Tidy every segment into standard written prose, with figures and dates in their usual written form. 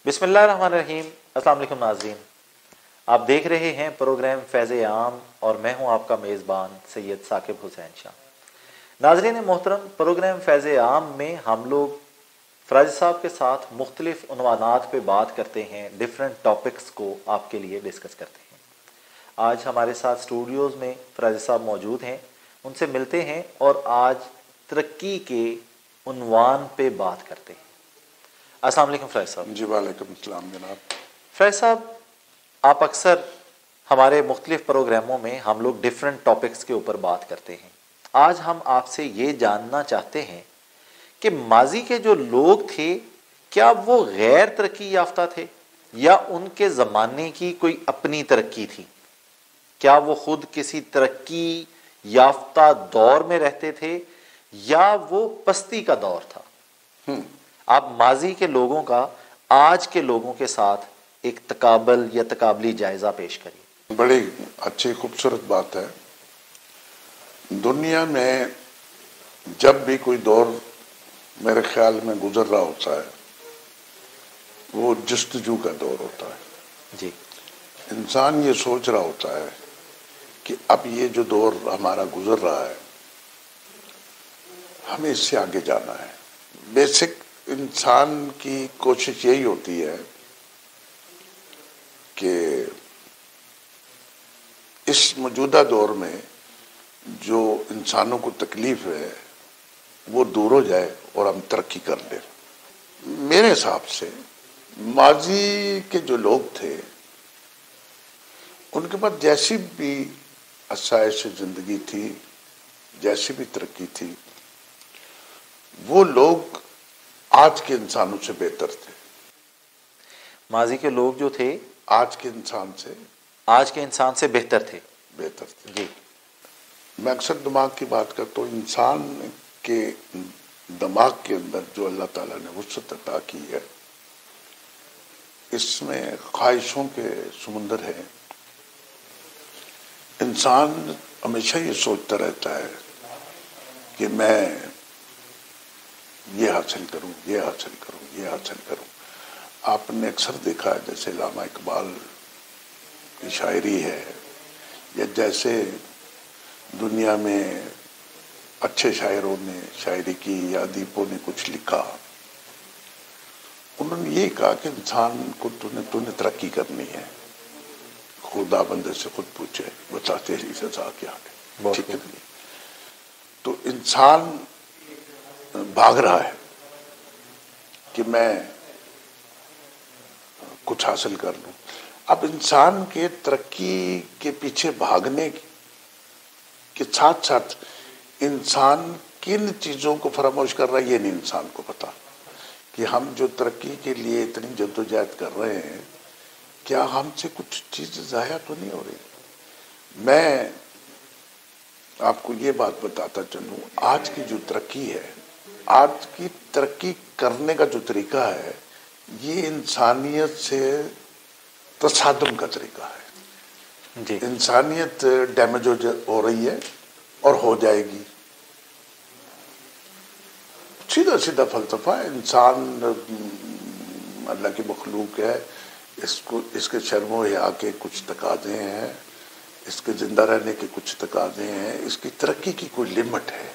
بسم اللہ الرحمن الرحیم۔ السلام علیکم ناظرین، آپ دیکھ رہے ہیں پروگرام فیض عام اور میں ہوں آپ کا میزبان سید ثاقب حسین شاہ۔ ناظرین محترم، پروگرام فیض عام میں ہم لوگ فراز صاحب کے ساتھ مختلف عنوانات پہ بات کرتے ہیں، ڈیفرنٹ ٹاپکس کو آپ کے لیے ڈسکس کرتے ہیں۔ آج ہمارے ساتھ اسٹوڈیوز میں فراز صاحب موجود ہیں، ان سے ملتے ہیں اور آج ترقی کے عنوان پہ بات کرتے ہیں۔ السلام علیکم فراز صاحب۔ جی وعلیکم السلام جناب۔ فراز صاحب، آپ اکثر ہمارے مختلف پروگراموں میں ہم لوگ ڈیفرنٹ ٹاپکس کے اوپر بات کرتے ہیں۔ آج ہم آپ سے یہ جاننا چاہتے ہیں کہ ماضی کے جو لوگ تھے کیا وہ غیر ترقی یافتہ تھے یا ان کے زمانے کی کوئی اپنی ترقی تھی؟ کیا وہ خود کسی ترقی یافتہ دور میں رہتے تھے یا وہ پستی کا دور تھا؟ آپ ماضی کے لوگوں کا آج کے لوگوں کے ساتھ ایک تقابل یا تقابلی جائزہ پیش کریے۔ بڑی اچھی خوبصورت بات ہے۔ دنیا میں جب بھی کوئی دور میرے خیال میں گزر رہا ہوتا ہے وہ جستجو کا دور ہوتا ہے۔ جی، انسان یہ سوچ رہا ہوتا ہے کہ اب یہ جو دور ہمارا گزر رہا ہے ہمیں اس سے آگے جانا ہے۔ بیسک انسان کی کوشش یہی ہوتی ہے کہ اس موجودہ دور میں جو انسانوں کو تکلیف ہے وہ دور ہو جائے اور ہم ترقی کر لیں۔ میرے حساب سے ماضی کے جو لوگ تھے ان کے پاس جیسی بھی آسائش زندگی تھی، جیسی بھی ترقی تھی، وہ لوگ آج کے انسانوں سے بہتر تھے۔ ماضی کے لوگ جو تھے آج کے انسان سے آج کے انسان سے بہتر تھے۔ بہتر تھے۔ جی، میں اکثر دماغ کی بات کرتا ہوں، انسان کے دماغ کے اندر جو اللہ تعالیٰ نے وسعت عطا کی ہے اس میں خواہشوں کے سمندر ہے۔ انسان ہمیشہ یہ سوچتا رہتا ہے کہ میں یہ حاصل کروں، یہ حاصل کروں، یہ حاصل کروں۔ آپ نے اکثر دیکھا ہے جیسے علامہ اقبال کی شاعری ہے یا جیسے دنیا میں اچھے شاعروں نے شاعری کی یا ادیبوں نے کچھ لکھا، انہوں نے یہ کہا کہ انسان کو تو نے ترقی کرنی ہے، خدا بندے سے خود پوچھے بتا تیری سزا کیا ہے۔ ٹھیک ہے، تو انسان بھاگ رہا ہے کہ میں کچھ حاصل کر لوں۔ اب انسان کے ترقی کے پیچھے بھاگنے کے ساتھ ساتھ انسان کن چیزوں کو فراموش کر رہا ہے یہ نہیں انسان کو پتا کہ ہم جو ترقی کے لیے اتنی جدوجہد کر رہے ہیں کیا ہم سے کچھ چیز ضائع تو نہیں ہو رہی۔ میں آپ کو یہ بات بتاتا چلوں، آج کی جو ترقی ہے، آج کی ترقی کرنے کا جو طریقہ ہے یہ انسانیت سے تصادم کا طریقہ ہے۔ جی، انسانیت ڈیمیج ہو رہی ہے اور ہو جائے گی۔ سیدھا سیدھا فلسفہ ہے، انسان اللہ کی مخلوق ہے، اس کے شرم و حیا کے کچھ تقاضے ہیں، اس کے زندہ رہنے کے کچھ تقاضے ہیں، اس کی ترقی کی کوئی لمٹ ہے۔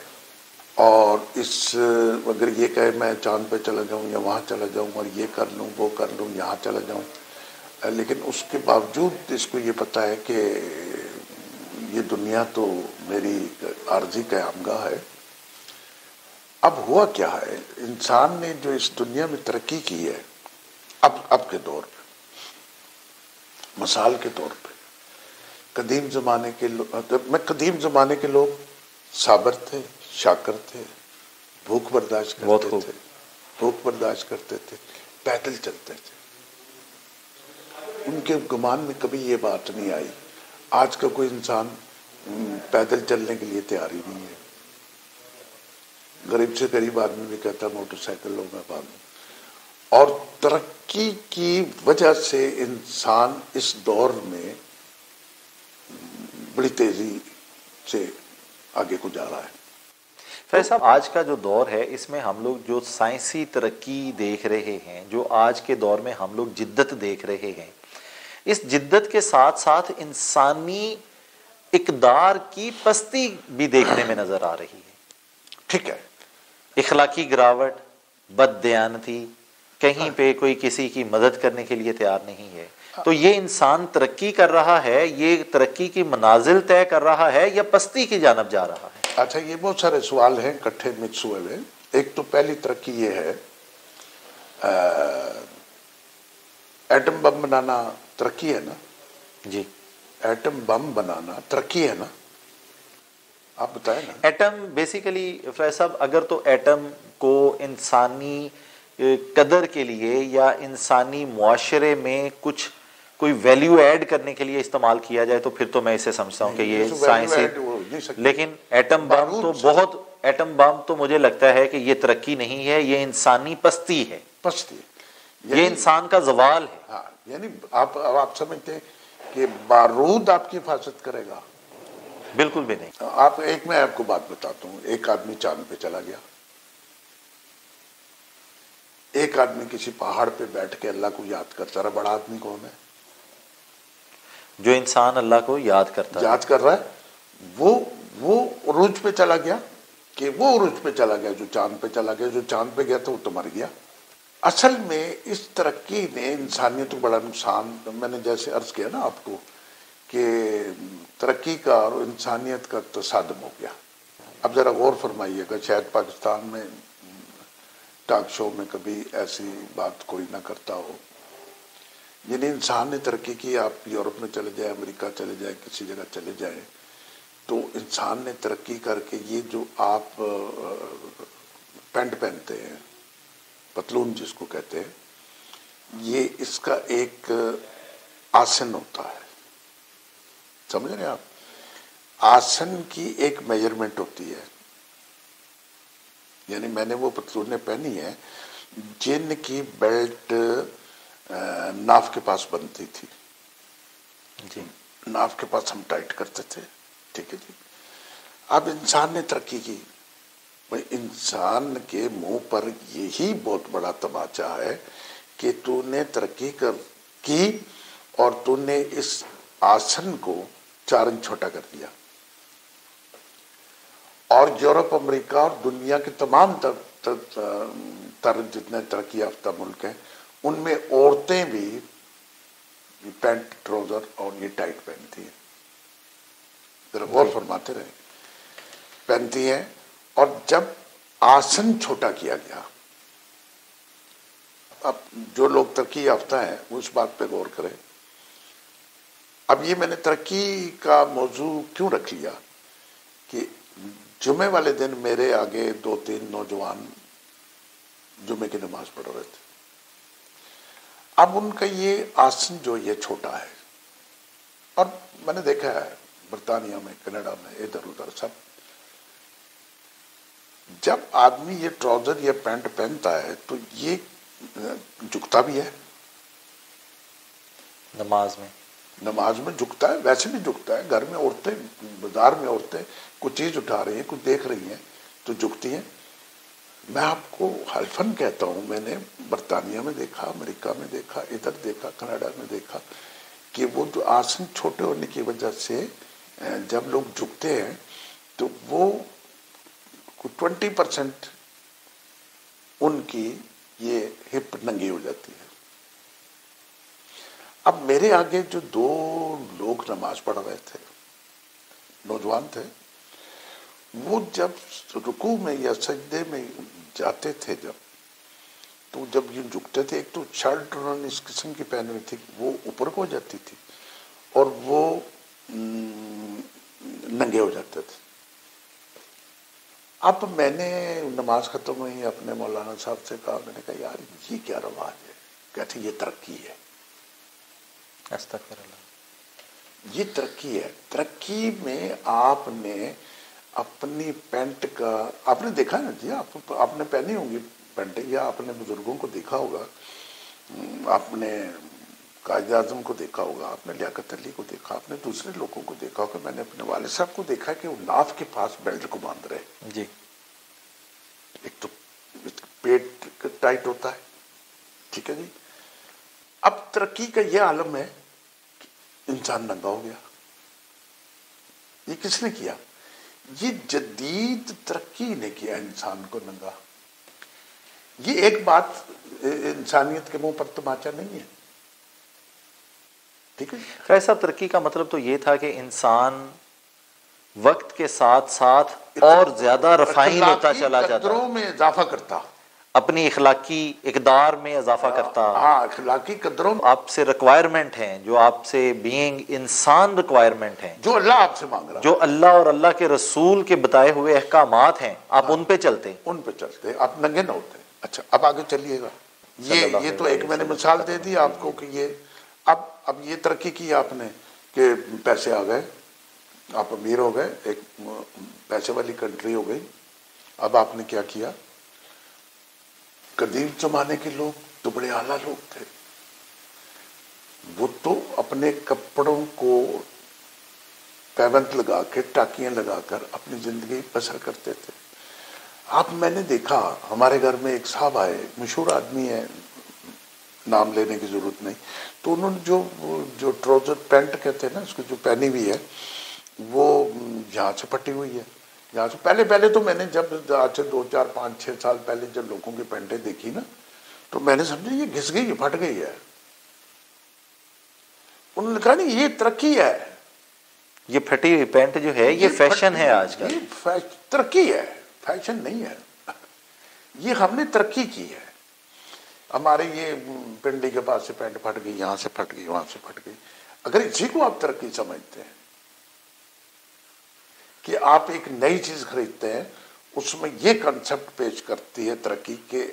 اور اگر یہ کہے میں چاند پہ چلا جاؤں یا وہاں چلا جاؤں اور یہ کر لوں وہ کر لوں یہاں چلا جاؤں، لیکن اس کے باوجود اس کو یہ پتا ہے کہ یہ دنیا تو میری عارضی قیامگاہ ہے۔ اب ہوا کیا ہے، انسان نے جو اس دنیا میں ترقی کی ہے اب کے دور پہ، مثال کے طور پہ قدیم زمانے کے لوگ صابر تھے، شاکر تھے، بھوک برداشت کرتے تھے، پیدل چلتے تھے، ان کے گمان میں کبھی یہ بات نہیں آئی۔ آج کا کوئی انسان پیدل چلنے کے لیے تیار ہی نہیں ہے۔ غریب سے غریب آدمی بھی کہتا ہے موٹر سائیکل لو میں بھاگوں۔ اور ترقی کی وجہ سے انسان اس دور میں بڑی تیزی سے آگے کو جا رہا ہے۔ فیض صاحب، آج کا جو دور ہے اس میں ہم لوگ جو سائنسی ترقی دیکھ رہے ہیں، جو آج کے دور میں ہم لوگ جدت دیکھ رہے ہیں، اس جدت کے ساتھ ساتھ انسانی اقدار کی پستی بھی دیکھنے میں نظر آ رہی ہے۔ ٹھیک ہے، اخلاقی گراوٹ، بد دیانتی، کہیں پہ کوئی کسی کی مدد کرنے کے لیے تیار نہیں ہے۔ تو یہ انسان ترقی کر رہا ہے، یہ ترقی کی منازل طے کر رہا ہے یا پستی کی جانب جا رہا ہے؟ اچھا، یہ بہت سارے سوال ہیں کٹھے مکس ہوئے ہوئے۔ ایک تو پہلی ترقی یہ ہے، ایٹم بم بنانا ترقی ہے نا؟ جی، ایٹم بم بنانا ترقی ہے نا؟ آپ بتائیں نا۔ ایٹم بیسیکلی فیض صاحب، اگر تو ایٹم کو انسانی قدر کے لیے یا انسانی معاشرے میں کوئی ویلیو ایڈ کرنے کے لیے استعمال کیا جائے تو پھر تو میں اسے سمجھتا ہوں کہ یہ سائنسی، لیکن ایٹم بم تو مجھے لگتا ہے کہ یہ ترقی نہیں ہے، یہ انسانی پستی ہے، یہ انسان کا زوال ہے۔ ہاں، یعنی آپ سمجھتے ہیں کہ بارود آپ کی حفاظت کرے گا؟ بالکل بھی نہیں۔ میں آپ کو بات بتاتا ہوں۔ ایک آدمی چاند پہ چلا گیا، ایک آدمی کسی پہاڑ پہ بیٹھ کے اللہ کو یاد کرتا رہا۔ بڑا آدمی کون ہے؟ جو انسان اللہ کو یاد کرتا کر رہا ہے، وہ عروج پہ چلا گیا، کہ وہ عروج پہ چلا گیا جو چاند پہ چلا گیا؟ جو چاند پہ گیا تھا وہ تو مر گیا۔ اصل میں اس ترقی نے انسانیت کو بڑا نقصان، میں نے جیسے عرض کیا نا آپ کو کہ ترقی کا اور انسانیت کا تصادم ہو گیا۔ اب ذرا غور فرمائیے گا، شاید پاکستان میں ٹاک شو میں کبھی ایسی بات کوئی نہ کرتا ہو۔ یعنی انسان نے ترقی کی، آپ یورپ میں چلے جائیں، امریکہ چلے جائیں، کسی جگہ چلے جائیں، تو انسان نے ترقی کر کے یہ جو آپ پینٹ پہنتے ہیں، پتلون جس کو کہتے ہیں، یہ اس کا ایک آسن ہوتا ہے، سمجھ رہے ہیں آپ؟ آسن کی ایک میجرمنٹ ہوتی ہے۔ یعنی میں نے وہ پتلونیں پہنی ہیں جن کی بیلٹ ناف کے پاس بنتی تھی، جی، ناف کے پاس ہم ٹائٹ کرتے تھے، ٹھیک ہے جی۔ اب انسان نے ترقی کی، بھائی انسان کے منہ پر یہی بہت بڑا تماچا ہے کہ تو نے ترقی کی اور تو نے اس آسن کو 4 انچ چھوٹا کر دیا۔ اور یورپ، امریکہ اور دنیا کے تمام تر جتنے ترقی یافتہ ملک ہیں، ان میں عورتیں بھی پینٹ ٹراؤزر اور یہ ٹائٹ پہنتی ہیں، ذرا غور فرماتے رہے، پہنتی ہیں۔ اور جب آسن چھوٹا کیا گیا، اب جو لوگ ترقی یافتہ ہیں وہ اس بات پہ غور کریں۔ اب یہ میں نے ترقی کا موضوع کیوں رکھ لیا کہ جمعے والے دن میرے آگے 2-3 نوجوان جمعے کی نماز پڑھ رہے تھے۔ اب ان کا یہ آسن جو یہ چھوٹا ہے، اور میں نے دیکھا ہے برطانیہ میں، کینیڈا میں، ادھر ادھر سب، جب آدمی یہ ٹراؤزر یا پینٹ پہنتا ہے تو یہ جھکتا بھی ہے، نماز میں جھکتا ہے، ویسے بھی جھکتا ہے، گھر میں عورتیں، بازار میں عورتیں کوئی چیز اٹھا رہی ہیں، کچھ دیکھ رہی ہیں تو جھکتی ہیں۔ میں آپ کو حلفاً کہتا ہوں، میں نے برطانیہ میں دیکھا، امریکہ میں دیکھا، ادھر دیکھا، کینیڈا میں دیکھا کہ وہ جو آسن چھوٹے ہونے کی وجہ سے جب لوگ جھکتے ہیں تو وہ 20% ان کی یہ ہپ ننگی ہو جاتی ہے۔ اب میرے آگے جو 2 لوگ نماز پڑھ رہے تھے، نوجوان تھے، وہ جب رکوع میں یا سجدے میں جاتے تھے، جب یہ جھکتے تھے، ایک تو شرٹ انہوں نے اس قسم کی پہنی ہوئی تھی وہ اوپر کو ہو جاتی تھی اور وہ ننگے ہو جاتے تھے۔ اب میں نے نماز ختم ہوئی، اپنے مولانا صاحب سے کہا، میں نے کہا یار یہ کیا رواج ہے؟ کہتے یہ ترقی ہے۔ استغفر اللہ۔ یہ ترقی ہے۔ ترقی میں آپ نے اپنی پینٹ کا، آپ نے دیکھا نا جی، آپ نے پہنی ہوں گی پینٹ، یا آپ نے بزرگوں کو دیکھا ہوگا، آپ نے قائد اعظم کو دیکھا ہوگا، آپ نے لیاقت علی کو دیکھا، آپ نے دوسرے لوگوں کو دیکھا ہوگا۔ میں نے اپنے والد صاحب کو دیکھا کہ وہ ناف کے پاس بیلٹ کو باندھ رہے، جی، پیٹ ٹائٹ ہوتا ہے، ٹھیک ہے جی۔ اب ترقی کا یہ عالم ہے کہ انسان ننگا ہو گیا۔ یہ کس نے کیا؟ یہ جدید ترقی نے کیا انسان کو ننگا۔ یہ ایک بات انسانیت کے منہ پر تماچا نہیں ہے، ٹھیک ہے۔ خیر صاحب، ترقی کا مطلب تو یہ تھا کہ انسان وقت کے ساتھ ساتھ اور زیادہ رفائن ہوتا چلا جاتا، قدروں میں اضافہ کرتا، اپنی اخلاقی اقدار میں اضافہ کرتا۔ ہاں، اخلاقی قدروں میں، آپ سے ریکوائرمنٹ ہیں، جو آپ سے بینگ انسان ریکوائرمنٹ ہیں، جو اللہ آپ سے مانگ رہا، جو اللہ اور اللہ کے رسول کے بتائے ہوئے احکامات ہیں، آپ ان پہ چلتے، ان پہ چلتے، آپ ننگے نہ ہوتے۔ اچھا، اب آگے چلیے گا۔ یہ تو ایک میں نے مثال دے دی آپ کو کہ یہ اب یہ ترقی کی آپ نے کہ پیسے آ گئے، آپ امیر ہو گئے، ایک پیسے والی کنٹری ہو گئی۔ اب آپ نے کیا کیا؟ قدیم زمانے کے لوگ تو بڑے اعلیٰ لوگ تھے، وہ تو اپنے کپڑوں کو پیوند لگا کے، ٹاکیاں لگا کر اپنی زندگی بسر کرتے تھے۔ اب میں نے دیکھا ہمارے گھر میں ایک صاحب آئے، مشہور آدمی ہے، نام لینے کی ضرورت نہیں، تو انہوں نے جو ٹراؤزر پینٹ کہتے ہیں نا، اس کو جو پہنی ہوئی ہے وہ یہاں سے پھٹی ہوئی ہے، یہاں سے۔ پہلے تو میں نے جب آج سے 2 4 5 6 سال پہلے جب لوگوں کی پینٹیں دیکھی نا، تو میں نے سمجھا یہ گھس گئی، پھٹ گئی ہے۔ انہوں نے کہا نہیں، یہ ترقی ہے، یہ پھٹی ہوئی پینٹ جو ہے یہ فیشن ہے آج کل، یہ ترقی ہے، فیشن نہیں ہے۔ یہ ہم نے ترقی کی ہے۔ ہمارے یہ پنڈی کے پاس سے پینٹ پھٹ گئی، یہاں سے پھٹ گئی، وہاں سے پھٹ گئی۔ اگر اسی کو آپ ترقی سمجھتے ہیں کہ آپ ایک نئی چیز خریدتے ہیں، اس میں یہ کنسپٹ پیش کرتی ہے ترقی کہ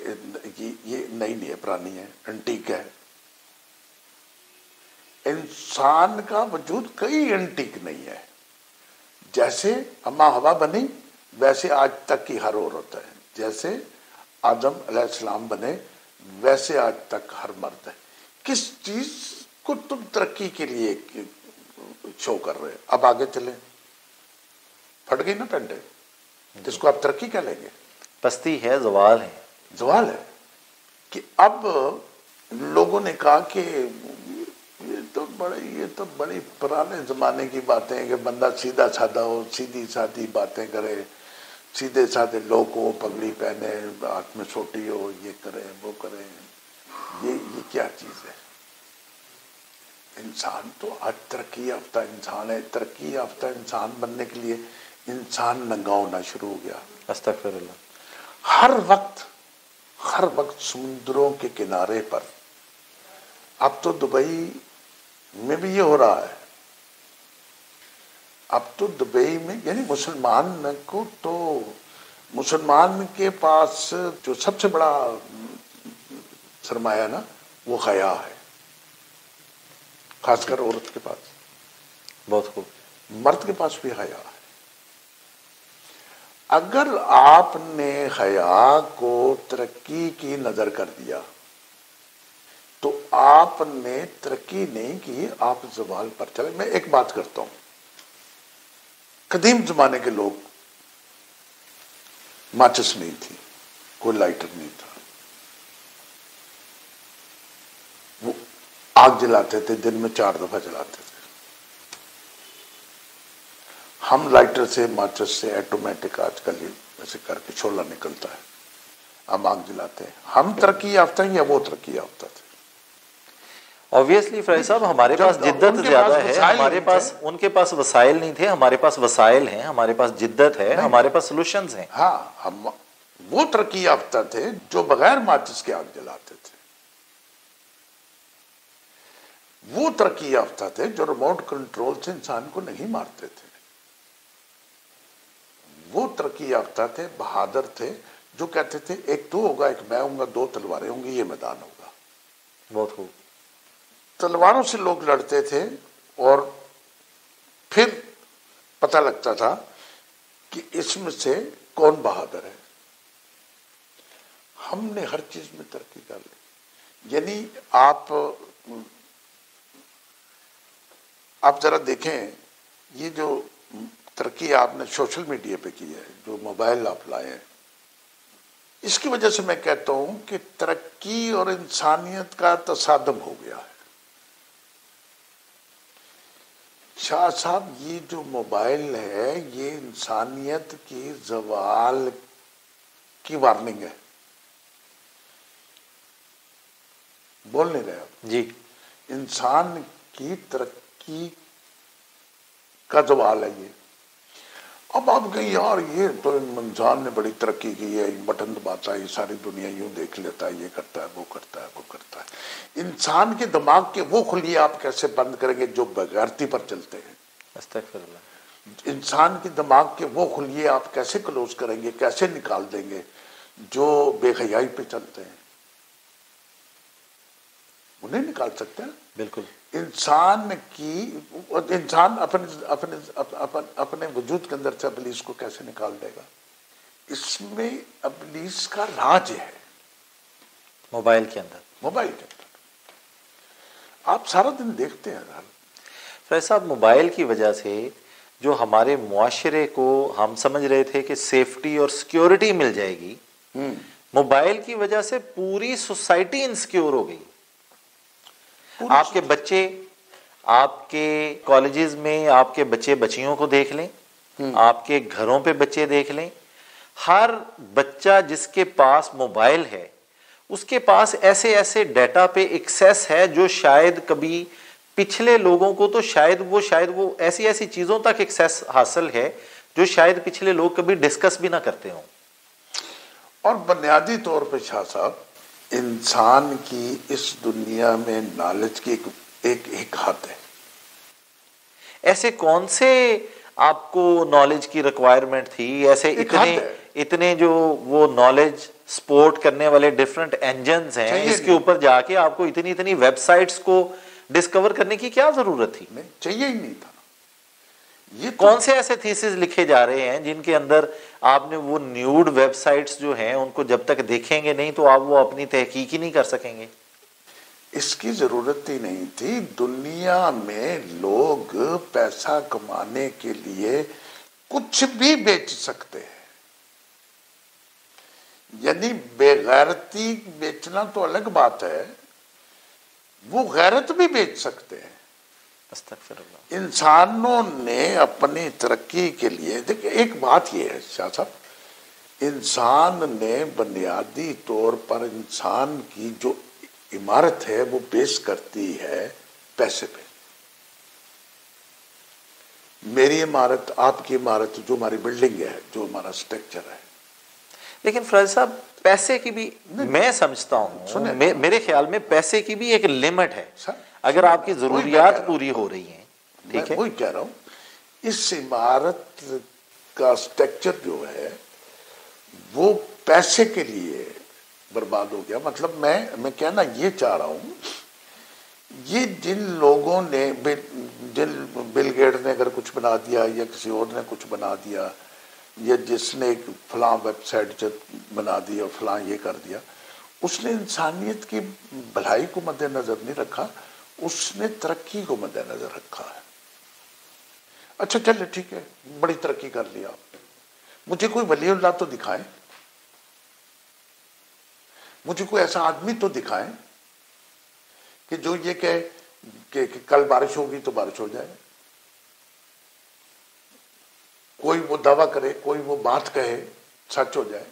یہ نئی نہیں ہے، پرانی ہے، انٹیک ہے۔ انسان کا وجود کئی انٹیک نہیں ہے۔ جیسے اما ہوا بنی، ویسے آج تک کی ہر عورت ہے۔ جیسے آدم علیہ السلام بنے، ویسے آج تک ہر مرد ہے۔ کس چیز کو تم ترقی کے لیے شو کر رہے؟ اب آگے چلیں، پھٹ گئی نا پینٹیں، جس کو آپ ترقی کیا لیں گے؟ پستی ہے، زوال ہے۔ زوال ہے کہ اب لوگوں نے کہا کہ یہ تو بڑی پرانے زمانے کی باتیں ہیں کہ بندہ سیدھا سادہ ہو، سیدھی سادھی باتیں کرے، سیدھے سادھے لوگ ہو، پگڑی پہنے، ہاتھ میں سوٹی ہو، یہ کرے وہ کرے۔ یہ کیا چیز ہے؟ انسان تو آج ترقی یافتہ انسان ہے۔ ترقی یافتہ انسان بننے کے لیے انسان ننگا ہونا شروع ہو گیا۔ استغفر اللہ۔ ہر وقت سمندروں کے کنارے پر، اب تو دبئی میں بھی یہ ہو رہا ہے، اب تو دبئی میں، یعنی مسلمان کے پاس جو سب سے بڑا سرمایہ نا، وہ حیا ہے، خاص کر عورت کے پاس۔ بہت خوب۔ مرد کے پاس بھی حیا ہے۔ اگر آپ نے حیا کو ترقی کی نظر کر دیا تو آپ نے ترقی نہیں کی، آپ زوال پر چلے۔ میں ایک بات کرتا ہوں، قدیم زمانے کے لوگ، ماچس نہیں تھی، کوئی لائٹر نہیں تھا، وہ آگ جلاتے تھے، دن میں 4 دفعہ جلاتے تھے۔ ہم لائٹر سے، ماچس سے، ایٹومیٹک آج کل ایسے کر کے شعلہ نکلتا ہے، ہم آگ جلاتے ہیں۔ ہم ترقی یافتہ ہیں یا وہ ترقی یافتہ تھے؟ obviously فرائی صاحب، ہمارے پاس جدت زیادہ ہے، ہمارے پاس، ان کے پاس وسائل نہیں تھے، ہمارے پاس وسائل ہیں، ہمارے پاس جدت ہے، ہمارے پاس سولوشنز ہیں۔ ہاں، ہم وہ ترقی یافتہ تھے جو بغیر ماچس کے آگ جلاتے تھے۔ وہ ترقی یافتہ تھے جو ریموٹ کنٹرول سے انسان کو نہیں مارتے تھے۔ وہ ترقی یافتہ تھے، بہادر تھے، جو کہتے تھے ایک تو ہوگا، ایک میں ہوں گا، 2 تلواریں ہوں گی، یہ میدان ہوگا۔ بہت خوب۔ تلواروں سے لوگ لڑتے تھے اور پھر پتہ لگتا تھا کہ اس میں سے کون بہادر ہے۔ ہم نے ہر چیز میں ترقی کر لی۔ یعنی آپ ذرا دیکھیں، یہ جو ترقی آپ نے سوشل میڈیا پہ کی ہے، جو موبائل آپ لائے ہیں، اس کی وجہ سے میں کہتا ہوں کہ ترقی اور انسانیت کا تصادم ہو گیا ہے۔ شاہ صاحب، یہ جو موبائل ہے یہ انسانیت کی زوال کی وارننگ ہے۔ بول نہیں رہے آپ؟ جی، انسان کی ترقی کا زوال ہے یہ۔ اب آپ کہیں یار یہ تو انسان نے بڑی ترقی کی ہے، بٹن دباتا ہے، یہ ساری دنیا یوں دیکھ لیتا ہے، یہ کرتا ہے، وہ کرتا ہے، وہ کرتا ہے۔ انسان کے دماغ کے وہ خلیے آپ کیسے بند کریں گے جو بغیرتی پر چلتے ہیں؟ استغفر اللہ۔ انسان کے دماغ کے وہ خلیے آپ کیسے کلوز کریں گے، کیسے نکال دیں گے جو بے حیائی پہ چلتے ہیں؟ انہیں نکال سکتے ہیں؟ بالکل۔ انسان اپنے وجود کے اندر سے ابلیس کو کیسے نکال دے گا؟ اس میں ابلیس کا راج ہے موبائل کے اندر۔ موبائل کے اندر آپ سارا دن دیکھتے ہیں۔ فیض صاحب، موبائل کی وجہ سے جو ہمارے معاشرے کو ہم سمجھ رہے تھے کہ سیفٹی اور سیکیورٹی مل جائے گی، موبائل کی وجہ سے پوری سوسائٹی انسیکیور ہو گئی۔ آپ کے بچے، آپ کے کالجز میں آپ کے بچے بچیوں کو دیکھ لیں، آپ کے گھروں پہ بچے دیکھ لیں، ہر بچہ جس کے پاس موبائل ہے اس کے پاس ایسے ایسے ڈیٹا پہ ایکسیس ہے جو شاید کبھی پچھلے لوگوں کو تو شاید وہ ایسی ایسی چیزوں تک ایکسیس حاصل ہے جو شاید پچھلے لوگ کبھی ڈسکس بھی نہ کرتے ہوں۔ اور بنیادی طور پہ شاہ صاحب، انسان کی اس دنیا میں نالج کی ایک حد ہے۔ ایسے کون سے آپ کو نالج کی ریکوائرمنٹ تھی؟ ایسے اتنے جو وہ نالج سپورٹ کرنے والے ڈیفرنٹ انجنز ہیں، اس کے اوپر جا کے آپ کو اتنی ویب سائٹس کو ڈسکور کرنے کی کیا ضرورت تھی؟ نہیں چاہیے ہی نہیں تھا۔ یہ کون سے ایسے تھیسز لکھے جا رہے ہیں جن کے اندر آپ نے وہ نیوڈ ویب سائٹس جو ہیں ان کو جب تک دیکھیں گے نہیں تو آپ وہ اپنی تحقیق ہی نہیں کر سکیں گے؟ اس کی ضرورت ہی نہیں تھی۔ دنیا میں لوگ پیسہ کمانے کے لیے کچھ بھی بیچ سکتے ہیں، یعنی بے غیرتی بیچنا تو الگ بات ہے، وہ غیرت بھی بیچ سکتے ہیں۔ استغفر اللہ۔ انسانوں نے اپنی ترقی کے لیے، دیکھیں ایک بات یہ ہے شاہ صاحب، انسان نے بنیادی طور پر انسان کی جو عمارت ہے وہ بیس کرتی ہے پیسے پہ۔ میری عمارت، آپ کی عمارت، جو ہماری بلڈنگ ہے، جو ہمارا سٹرکچر ہے۔ لیکن فراز صاحب، پیسے کی بھی میں سمجھتا ہوں، میرے خیال میں پیسے کی بھی ایک لمٹ ہے۔ اگر آپ کی ضروریات پوری ہو رہی ہیں، ٹھیک ہے، وہی کہہ رہا ہوں، اس عمارت کا سٹرکچر جو ہے وہ پیسے کے لیے برباد ہو گیا۔ مطلب میں کہنا یہ چاہ رہا ہوں، یہ جن لوگوں نے، بل گیٹس نے اگر کچھ بنا دیا یا کسی اور نے کچھ بنا دیا، یا جس نے فلاں ویب سائٹ بنا دی اور فلاں یہ کر دیا، اس نے انسانیت کی بھلائی کو مد نظر نہیں رکھا، اس نے ترقی کو مد نظر رکھا ہے۔ اچھا چلے ٹھیک ہے، بڑی ترقی کر لیا آپ نے، مجھے کوئی ولی اللہ تو دکھائیں، مجھے کوئی ایسا آدمی تو دکھائیں کہ جو یہ کہے کہ کل بارش ہوگی تو بارش ہو جائے، کوئی وہ دعویٰ کرے، کوئی وہ بات کہے سچ ہو جائے۔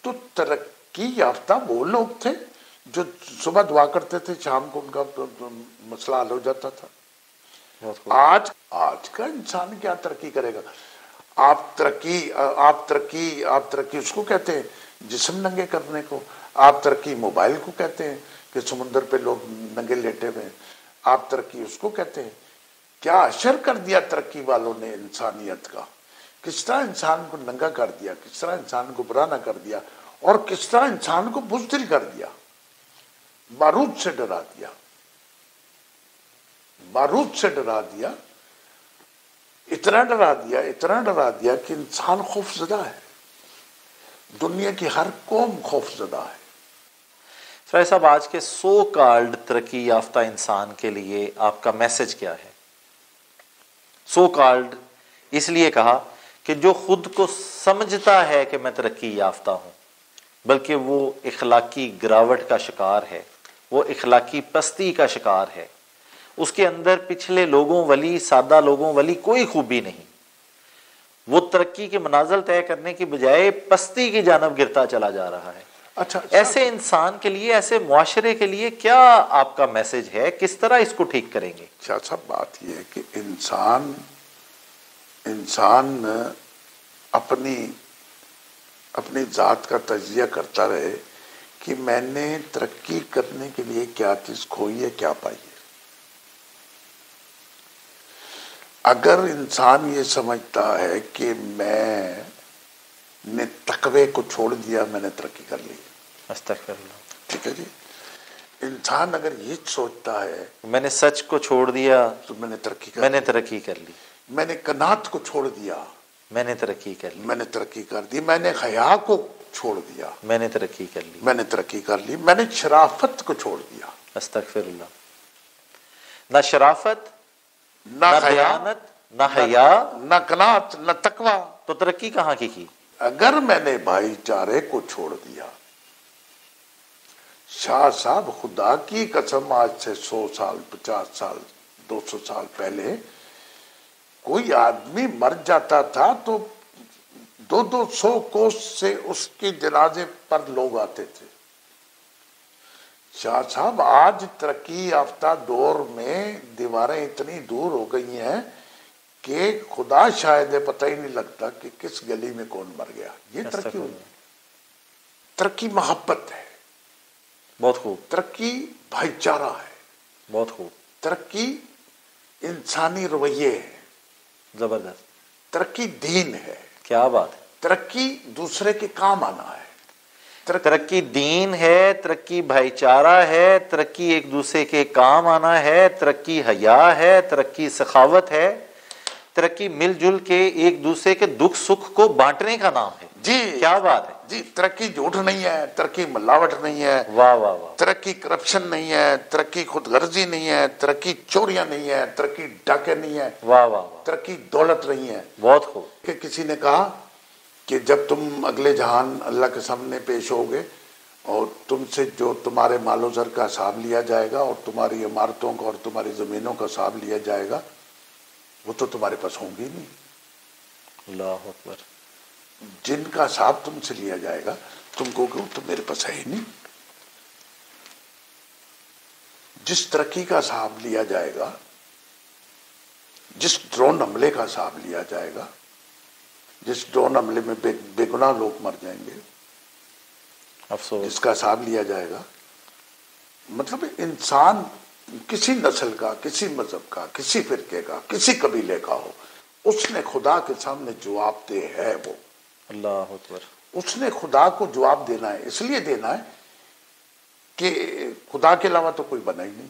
تو ترقی یافتہ وہ لوگ تھے جو صبح دعا کرتے تھے، شام کو ان کا مسئلہ حل ہو جاتا تھا۔ آج کا انسان کیا ترقی کرے گا؟ آپ ترقی اس کو کہتے ہیں جسم ننگے کرنے کو، آپ ترقی موبائل کو کہتے ہیں کہ سمندر پہ لوگ ننگے لیٹے ہوئے ہیں، آپ ترقی اس کو کہتے ہیں۔ کیا اشر کر دیا ترقی والوں نے انسانیت کا، کس طرح انسان کو ننگا کر دیا، کس طرح انسان کو برا نہ کر دیا، اور کس طرح انسان کو بزدل کر دیا، بارود سے ڈرا دیا، بارود سے ڈرا دیا، اتنا ڈرا دیا کہ انسان خوف زدہ ہے، دنیا کی ہر قوم خوف زدہ ہے۔ فراز صاحب، آج کے سو کالڈ ترقی یافتہ انسان کے لیے آپ کا میسج کیا ہے؟ سو کالڈ اس لیے کہا کہ جو خود کو سمجھتا ہے کہ میں ترقی یافتہ ہوں، بلکہ وہ اخلاقی گراوٹ کا شکار ہے، وہ اخلاقی پستی کا شکار ہے، اس کے اندر پچھلے لوگوں والی، سادہ لوگوں والی کوئی خوبی نہیں، وہ ترقی کے منازل طے کرنے کی بجائے پستی کی جانب گرتا چلا جا رہا ہے۔ اچھا، ایسے انسان کے لیے، ایسے معاشرے کے لیے کیا آپ کا میسج ہے؟ کس طرح اس کو ٹھیک کریں گے؟ شاہ صاحب بات یہ ہے کہ انسان اپنی ذات کا تجزیہ کرتا رہے کہ میں نے ترقی کرنے کے لیے کیا چیز کھوئی ہے، کیا پائی ہے۔ اگر انسان یہ سمجھتا ہے کہ میں نے تقوی کو چھوڑ دیا، میں نے ترقی کر لی، استغفر اللہ، ٹھیک ہے جی، انسان اگر یہ سوچتا ہے میں نے سچ کو چھوڑ دیا تو میں نے ترقی کر میں لی، نے ترقی کر لی، میں نے قناعت کو چھوڑ دیا، میں نے ترقی کر لی، میں نے ترقی کر دی، میں نے حیا کو چھوڑ دیا، میں نے ترقی کر لی، میں نے ترقی کر لی، میں نے شرافت کو چھوڑ دیا، استغفر اللہ۔ نہ شرافت، نہ حیا، دیانت، نہ حیا، نہ قناعت، نہ تقوی، تو ترقی کہاں کی؟ اگر میں نے بھائی چارے کو چھوڑ دیا، شاہ صاحب خدا کی قسم آج سے 100 سال 50 سال 200 سال پہلے کوئی آدمی مر جاتا تھا تو 200 کوس سے اس کے جنازے پر لوگ آتے تھے۔ شاہ صاحب آج ترقی یافتہ دور میں دیواریں اتنی دور ہو گئی ہیں کہ خدا شاید پتہ ہی نہیں لگتا کہ کس گلی میں کون مر گیا۔ یہ ترقی ہوئی، ترقی محبت ہے، بہت خوب، ترقی بھائی چارہ ہے، بہت خوب، ترقی انسانی رویے ہے، زبردست، ترقی دین ہے، کیا بات ہے، ترقی دوسرے کے کام آنا ہے، ترقی دین ہے، ترقی بھائی چارہ ہے، ترقی ایک دوسرے کے کام آنا ہے، ترقی حیا ہے، ترقی سخاوت ہے، ترقی مل جل کے ایک دوسرے کے دکھ سکھ کو بانٹنے کا نام ہے۔ جی کیا بات ہے، جی، ترقی جھوٹ نہیں ہے، ترقی ملاوٹ نہیں ہے، واہ واہ واہ، ترقی کرپشن نہیں ہے، ترقی خود غرضی نہیں ہے، ترقی چوریاں نہیں ہے، ترقی ڈاکے نہیں ہے، واہ واہ واہ، ترقی دولت نہیں ہے۔ بہت خوب، کہ کسی نے کہا کہ جب تم اگلے جہان اللہ کے سامنے پیش ہوگے اور تم سے جو تمہارے مال و زر کا حساب لیا جائے گا اور تمہاری عمارتوں کا اور تمہاری زمینوں کا حساب لیا جائے گا، وہ تو تمہارے پاس ہوں گی نہیں۔ اللہ اکبر، جن کا حساب تم سے لیا جائے گا تم کو کہ وہ تو میرے پاس ہے ہی نہیں۔ جس ترقی کا حساب لیا جائے گا، جس ڈرون حملے کا حساب لیا جائے گا، جس ڈرون حملے میں بے گناہ لوگ مر جائیں گے، افسوس، جس کا حساب لیا جائے گا، مطلب انسان کسی نسل کا، کسی مذہب کا، کسی فرقے کا، کسی قبیلے کا ہو، اس نے خدا کے سامنے جواب دہ ہے۔ وہ اللہ اکبر، اس نے خدا کو جواب دینا ہے، اس لیے دینا ہے کہ خدا کے علاوہ تو کوئی بنا ہی نہیں۔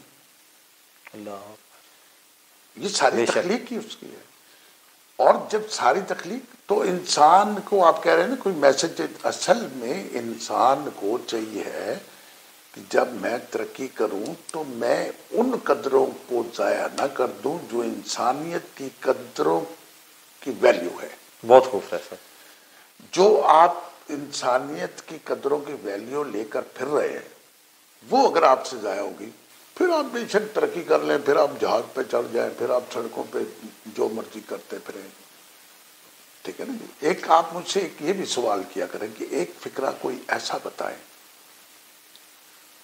اللہ اکبر، یہ ساری بے شک، تخلیق کی اس کی ہے، اور جب ساری تخلیق تو انسان کو آپ کہہ رہے ہیں نا کوئی میسج، اصل میں انسان کو چاہیے ہے کہ جب میں ترقی کروں تو میں ان قدروں کو ضائع نہ کر دوں جو انسانیت کی قدروں کی ویلیو ہے۔ بہت خوب ہے سر، جو آپ انسانیت کی قدروں کی ویلیو لے کر پھر رہے ہیں وہ اگر آپ سے ضائع ہوگی، پھر آپ بے شک ترقی کر لیں، پھر آپ جہاز پہ چڑھ جائیں، پھر آپ سڑکوں پہ جو مرضی کرتے پھریں، ٹھیک ہے نا جی۔ ایک آپ مجھ سے یہ بھی سوال کیا کریں کہ ایک فکرہ کوئی ایسا بتائیں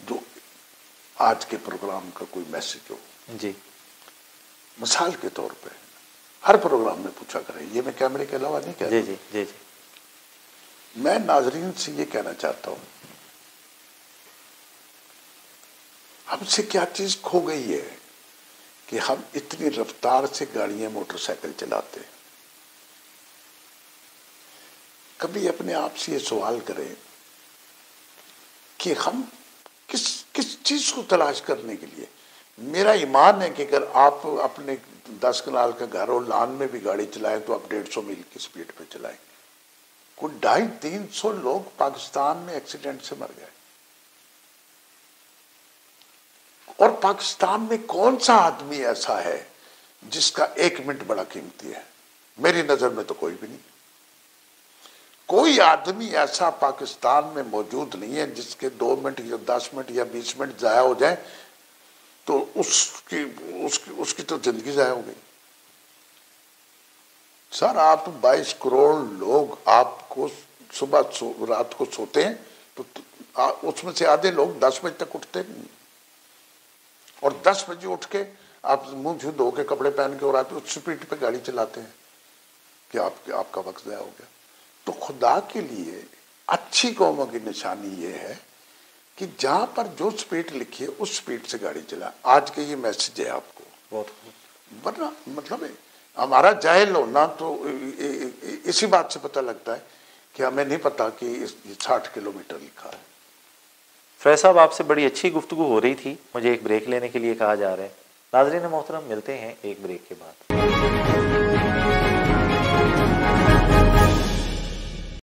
جو آج کے پروگرام کا کوئی میسج ہو۔ جی، مثال کے طور پہ ہر پروگرام میں پوچھا کریں، یہ میں کیمرے کے علاوہ نہیں کہہ رہا۔ جی جی جی جی، میں ناظرین سے یہ کہنا چاہتا ہوں، ہم سے کیا چیز کھو گئی ہے کہ ہم اتنی رفتار سے گاڑیاں موٹر سائیکل چلاتے ہیں۔ کبھی اپنے آپ سے یہ سوال کریں کہ ہم کس چیز کو تلاش کرنے کے لیے، میرا ایمان ہے کہ اگر آپ اپنے 10 کنال کا گھر اور لان میں بھی گاڑی چلائیں تو آپ 150 میل کی سپیڈ پہ چلائیں گے۔ کوئی 250-300 لوگ پاکستان میں ایکسیڈنٹ سے مر گئے، اور پاکستان میں کون سا آدمی ایسا ہے جس کا 1 منٹ بڑا قیمتی ہے؟ میری نظر میں تو کوئی بھی نہیں۔ کوئی آدمی ایسا پاکستان میں موجود نہیں ہے جس کے 2 منٹ یا 10 منٹ یا 20 منٹ ضائع ہو جائیں تو اس کی تو زندگی ضائع ہو گئی. سر آپ 22 کروڑ لوگ آپ کو صبح رات کو سوتے ہیں تو اس میں سے آدھے لوگ 10 بجے تک اٹھتے نہیں، اور 10 بجے اٹھ کے آپ منہ چھو دھو کے کپڑے پہن کے اور آپ اس سپیڈ پہ گاڑی چلاتے ہیں کہ آپ کا وقت ضائع ہو گیا. تو خدا کے لیے اچھی قوموں کی نشانی یہ ہے کہ جہاں پر جو سپیڈ لکھی ہے اس سپیڈ سے گاڑی چلا. آج کے یہ میسج ہے آپ کو. بہت ورنہ مطلب ہمارا جاہل ہونا تو اسی بات سے پتہ لگتا ہے کہ ہمیں نہیں پتا کہ یہ 60 کلومیٹر لکھا ہے. فیض صاحب، آپ سے بڑی اچھی گفتگو ہو رہی تھی، مجھے ایک بریک لینے کے لیے کہا جا رہا ہے. ناظرین محترم، ملتے ہیں ایک بریک کے بعد.